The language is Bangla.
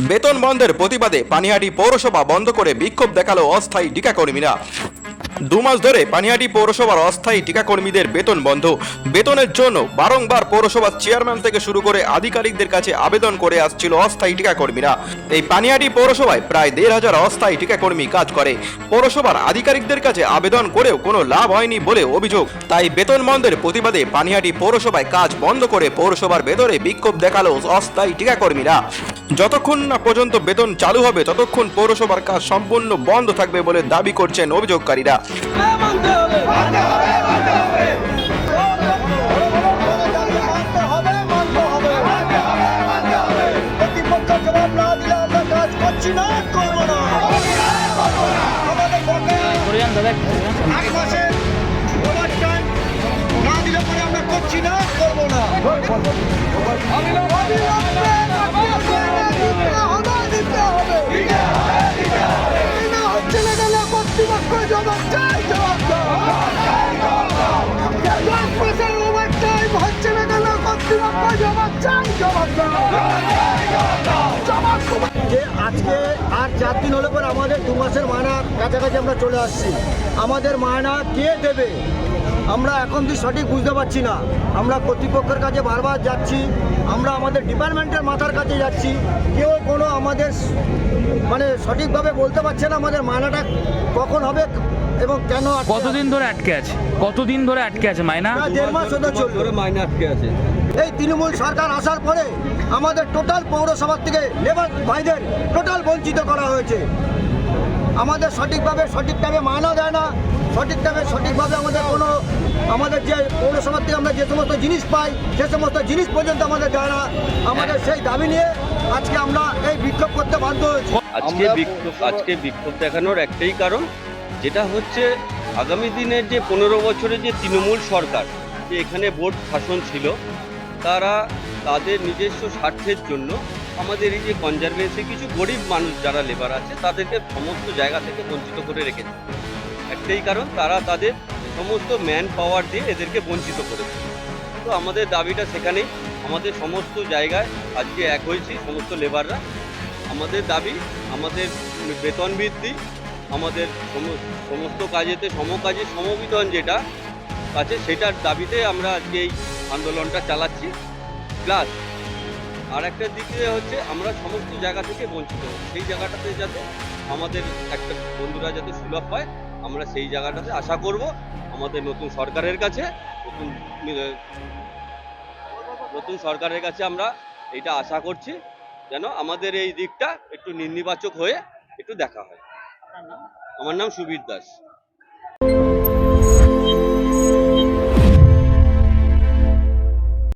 বেতন বন্ধের প্রতিবাদে পানিহাটি পৌরসভা বন্ধ করে বিক্ষোভ দেখালো অস্থায়ী টিকাকর্মীরা। 2 মাস ধরে পানিহাটি পৌরসভার অস্থায়ী টিকাকর্মীদের বেতন বন্ধ। বেতনের জন্য বারংবার পৌরসভার চেয়ারম্যান থেকে শুরু করে আধিকারিকদের কাছে আবেদন করে আসছিল অস্থায়ী টিকাকর্মীরা। এই পানিহাটি পৌরসভায় প্রায় 1,500 অস্থায়ী টিকাকর্মী কাজ করে। পৌরসভার আধিকারিকদের কাছে আবেদন করেও কোনো লাভ হয়নি বলে অভিযোগ। তাই বেতন বন্ধের প্রতিবাদে পানিহাটি পৌরসভায় কাজ বন্ধ করে পৌরসভার ভেতরে বিক্ষোভ দেখালো অস্থায়ী টিকাকর্মীরা। যতক্ষণ না পর্যন্ত বেতন চালু হবে ততক্ষণ পৌরসভার কাজ সম্পূর্ণ বন্ধ থাকবে বলে দাবি করছেন অভিযোগকারীরা। যে আজকে আর 4 দিন হলে পরে আমাদের 2 মাসের মায়না কাছাকাছি আমরা চলে আসছি। আমাদের মায়না কে দেবে আমরা এখন তো সঠিক বুঝতে পারছি না। আমরা কর্তৃপক্ষের কাছে বারবার যাচ্ছি, আমরা আমাদের ডিপার্টমেন্টের মাথার কাছে যাচ্ছি, কেউ কোনো আমাদের মানে সঠিকভাবে বলতে পারছে না আমাদের মায়নাটা কখন হবে এবং কেন। কতদিন ধরে আটকে আছে? কতদিন ধরে আটকে আছে মায়না? 1.5 মাস ধরে মায়না আটকে আছে। এই তৃণমূল সরকার আসার পরে আমাদের টোটাল পৌরসভা থেকে লেবার ভাইদের টোটাল বঞ্চিত করা হয়েছে। আমাদের সঠিকভাবে সঠিক টাইমে মায়না দেয় না, সঠিক টাইমে সঠিকভাবে আমাদের যে পৌরসভা থেকে আমরা যে সমস্ত জিনিস পাই সে সমস্ত জিনিস পর্যন্ত আমাদের দেয় না। আমাদের সেই দাবি নিয়ে আজকে আমরা এই বিক্ষোভ করতে বাধ্য হয়েছি। আজকে বিক্ষোভ দেখানোর একটাই কারণ, যেটা হচ্ছে আগামী দিনের যে 15 বছরের যে তৃণমূল সরকার যে এখানে ভোট শাসন ছিল, তারা তাদের নিজস্ব স্বার্থের জন্য আমাদের এই যে কনজারভেন্সি কিছু গরিব মানুষ যারা লেবার আছে তাদেরকে সমস্ত জায়গা থেকে বঞ্চিত করে রেখেছে। একটাই কারণ, তারা তাদের সমস্ত ম্যান পাওয়ার দিয়ে এদেরকে বঞ্চিত করেছে। তো আমাদের দাবিটা সেখানেই, আমাদের সমস্ত জায়গায় আজকে এক হয়েছি সমস্ত লেবাররা। আমাদের দাবি আমাদের বেতন বৃদ্ধি, আমাদের সমস্ত কাজেতে সমকাজে সমবেতন যেটা আছে সেটার দাবিতে আমরা আজকে এই আন্দোলনটা চালাচ্ছি। প্লাস আর একটা দিক দিয়ে হচ্ছে আমরা সমস্ত জায়গা থেকে বঞ্চিত, সেই জায়গাটাতে যাতে আমাদের একটা বন্ধুরা যাতে সুলভ পায়, আমরা সেই জায়গাটাতে আশা করব আমাদের নতুন সরকারের কাছে আমরা এইটা আশা করছি যেন আমাদের এই দিকটা একটু নির্বাচক হয়ে একটু দেখা হয়। আমার নাম সুবীর দাস।